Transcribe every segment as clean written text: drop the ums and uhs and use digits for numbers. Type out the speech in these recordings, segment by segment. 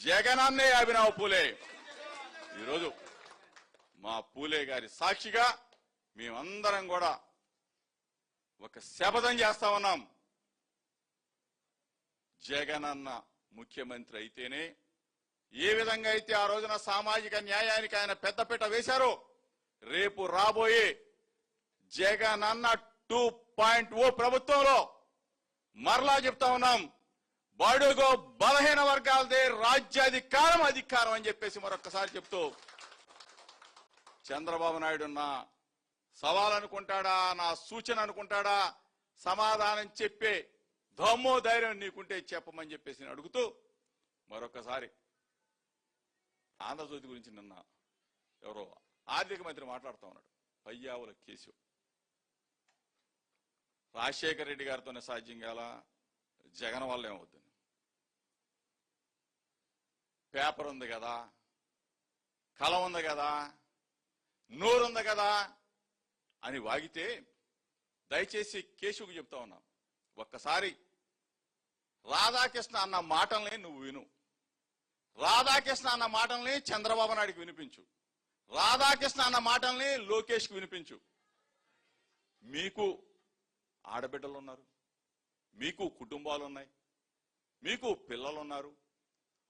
జగనన్నే అభినవ్ పూలే. ఈరోజు మా పూలే గారి సాక్షిగా మేమందరం కూడా ఒక శపథం చేస్తా ఉన్నాం. జగనన్న ముఖ్యమంత్రి అయితేనే ఏ విధంగా అయితే ఆ రోజున సామాజిక న్యాయానికి ఆయన పెద్దపీట వేశారో రేపు రాబోయే జగనన్న 2.0 ప్రభుత్వంలో మరలా చెప్తా ఉన్నాం, బడుగు బలహీన వర్గాలదే అధికారం అని చెప్పేసి మరొక్కసారి చెప్తూ, చంద్రబాబు నాయుడు నా సవాల్ అనుకుంటాడా, నా సూచన అనుకుంటాడా, సమాధానం చెప్పే దమ్ము ధైర్యం నీకుంటే చెప్పమని చెప్పేసి అడుగుతూ మరొకసారి ఆంధ్రజ్యోతి గురించి నిన్న ఎవరో ఆర్థిక మంత్రి మాట్లాడుతూ ఉన్నాడు. పయ్యావుల కేసు రాజశేఖర రెడ్డి గారితోనే సాధ్యం కాల, జగన్ వల్ల ఏమవుతుంది, పేపర్ ఉంది కదా, కలం ఉంది కదా, నోరుంది కదా అని వాగితే దయచేసి కేశవుకు చెప్తా ఉన్నాం, ఒక్కసారి రాధాకృష్ణ అన్న మాటల్ని నువ్వు విను. రాధాకృష్ణ అన్న మాటల్ని చంద్రబాబు నాయుడికి వినిపించు. రాధాకృష్ణ అన్న మాటల్ని లోకేష్కి వినిపించు. మీకు ఆడబిడ్డలు ఉన్నారు, మీకు కుటుంబాలు ఉన్నాయి, మీకు పిల్లలు ఉన్నారు.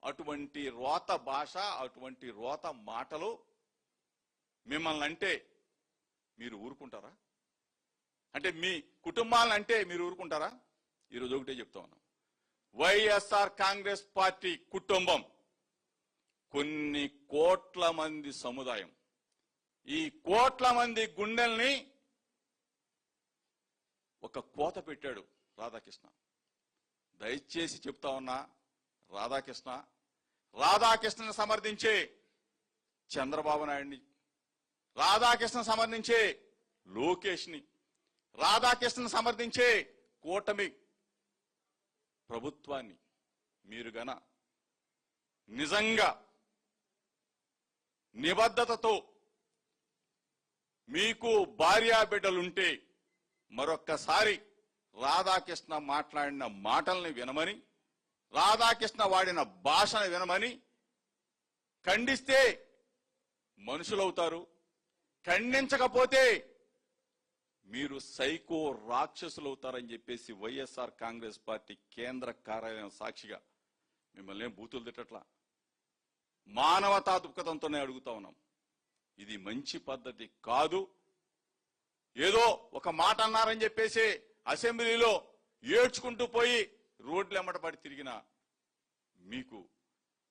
అటువంటి రోత భాష, అటువంటి రోత మాటలు మిమ్మల్ని అంటే మీరు ఊరుకుంటారా? అంటే మీ కుటుంబాలను అంటే మీరు ఊరుకుంటారా? ఈరోజు ఒకటే చెప్తా ఉన్నాం, వైఎస్ఆర్ కాంగ్రెస్ పార్టీ కుటుంబం కొన్ని కోట్ల మంది సముదాయం. ఈ కోట్ల మంది గుండెల్ని ఒక కోత పెట్టాడు రాధాకృష్ణ. దయచేసి చెప్తా ఉన్నా, రాధాకృష్ణని సమర్థించే చంద్రబాబు నాయుడిని, రాధాకృష్ణని సమర్థించే లోకేష్ని, రాధాకృష్ణని సమర్థించే కూటమి ప్రభుత్వాన్ని మీరు గన నిజంగా నిబద్ధతతో మీకు భార్యా బిడ్డలుంటే మరొక్కసారి రాధాకృష్ణ మాట్లాడిన మాటల్ని వినమని, రాధాకృష్ణ వాడిన భాషను వినమని, ఖండిస్తే మనుషులవుతారు, ఖండించకపోతే మీరు సైకో రాక్షసులవుతారని చెప్పేసి వైఎస్ఆర్ కాంగ్రెస్ పార్టీ కేంద్ర కార్యాలయం సాక్షిగా మిమ్మల్ని బూతులు తిట్టట్లా, మానవతా దృక్పథంతోనే అడుగుతా ఉన్నాం. ఇది మంచి పద్ధతి కాదు. ఏదో ఒక మాట అన్నారని చెప్పేసి అసెంబ్లీలో ఏడ్చుకుంటూ పోయి రోడ్లు ఎమ్మటపడి తిరిగిన మీకు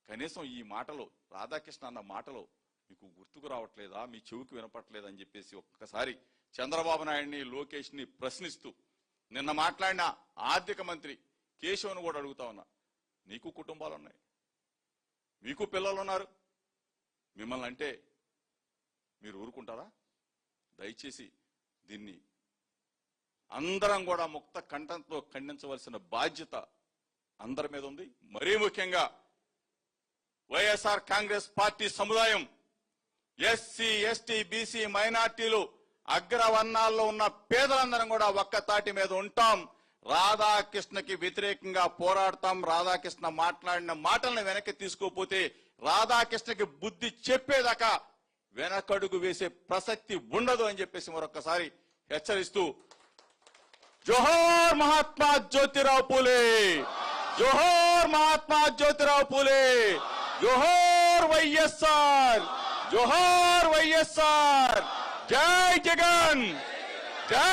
కనీసం ఈ మాటలు, రాధాకృష్ణ అన్న మాటలు మీకు గుర్తుకు రావట్లేదా, మీ చెవికి వినపట్లేదా అని చెప్పేసి ఒక్కసారి చంద్రబాబు నాయుడిని, లోకేష్ని ప్రశ్నిస్తూ నిన్న మాట్లాడిన ఆర్థిక మంత్రి కేశవ్ను కూడా అడుగుతా ఉన్నా, నీకు కుటుంబాలు ఉన్నాయి, మీకు పిల్లలు ఉన్నారు, మిమ్మల్ని అంటే మీరు ఊరుకుంటారా? దయచేసి దీన్ని అందరం కూడా ముక్త కంఠంతో ఖండించవలసిన బాధ్యత అందరి మీద ఉంది. మరీ ముఖ్యంగా వైఎస్ఆర్ కాంగ్రెస్ పార్టీ సముదాయం, ఎస్సీ, ఎస్టీ, బీసీ, మైనార్టీలు, అగ్రవర్ణాల్లో ఉన్న పేదలందరం కూడా ఒక్క తాటి మీద ఉంటాం. రాధాకృష్ణకి వ్యతిరేకంగా పోరాడతాం. రాధాకృష్ణ మాట్లాడిన మాటలను వెనక్కి తీసుకోపోతే రాధాకృష్ణకి బుద్ధి చెప్పేదాకా వెనకడుగు వేసే ప్రసక్తి ఉండదు అని చెప్పేసి మరొకసారి హెచ్చరిస్తూ, జోహార్ మహాత్మా జ్యోతిరావు పూలే, జోహార్ మహాత్మా జ్యోతిరావు పూలే, జోహార్ వైఎస్ఆర్, జోహార్ వైఎస్ఆర్, జై జగన్, జై